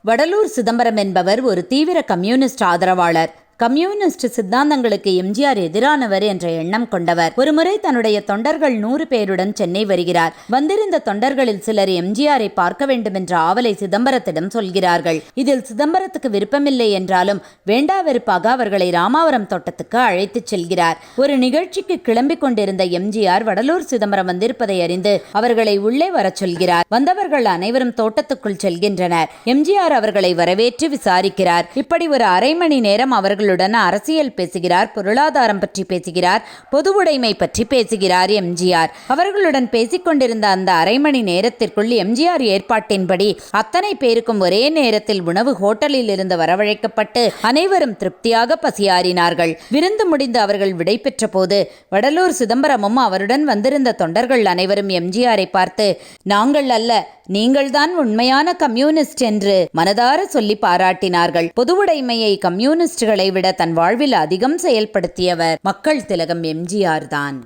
வடலூர் சிதம்பரம் என்பவர் ஒரு தீவிர கம்யூனிஸ்ட் ஆதரவாளர். கம்யூனிஸ்ட் சித்தாந்தங்களுக்கு எம்ஜிஆர் எதிரானவர் என்ற எண்ணம் கொண்டவர். ஒருமுறை தன்னுடைய தொண்டர்கள் 100 பேருடன் சென்னை வருகிறார். வந்திருந்த தொண்டர்களில் சிலர் எம்ஜிஆரை பார்க்க வேண்டும் என்ற ஆவலை சிதம்பரத்திடம் சொல்கிறார்கள். இதில் சிதம்பரத்துக்கு விருப்பமில்லை என்றாலும் வேண்டா வெறுப்பாக அவர்களை ராமாவரம் தோட்டத்துக்கு அழைத்துச் செல்கிறார். ஒரு நிகழ்ச்சிக்கு கிளம்பிக் கொண்டிருந்த எம்ஜிஆர் வடலூர் சிதம்பரம் வந்திருப்பதை அறிந்து அவர்களை உள்ளே வரச் சொல்கிறார். வந்தவர்கள் அனைவரும் தோட்டத்துக்குள் செல்கின்றனர். எம்ஜிஆர் அவர்களை வரவேற்று விசாரிக்கிறார். இப்படி ஒரு அரை மணி நேரம் அவர்கள் அரசியல் பேசுகிறார், பொருளாதாரம் பற்றி பேசுகிறார், பொது உடைமை பற்றி பேசுகிறார் எம்ஜிஆர். அவர்களுடன் பேசிக்கொண்டிருந்த அந்த அரை மணி நேரத்திற்குள் எம்ஜிஆர் ஏற்பாட்டின்படி அத்தனை பேருக்கும் ஒரே நேரத்தில் உணவு ஹோட்டலில் இருந்து வரவழைக்கப்பட்டு அனைவரும் திருப்தியாக பசியாறினார்கள். விருந்து முடிந்து அவர்கள் விடை பெற்ற போது வடலூர் சிதம்பரமும் அவருடன் வந்திருந்த தொண்டர்கள் அனைவரும் எம்ஜிஆரை பார்த்து, நாங்கள் அல்ல, நீங்கள்தான் உண்மையான கம்யூனிஸ்ட் என்று மனதார சொல்லி பாராட்டினார்கள். பொது உடைமையை கம்யூனிஸ்டுகளை விட தன் வாழ்வில் அதிகம் செயல்படுத்தியவர் மக்கள் திலகம் எம்ஜிஆர் தான்.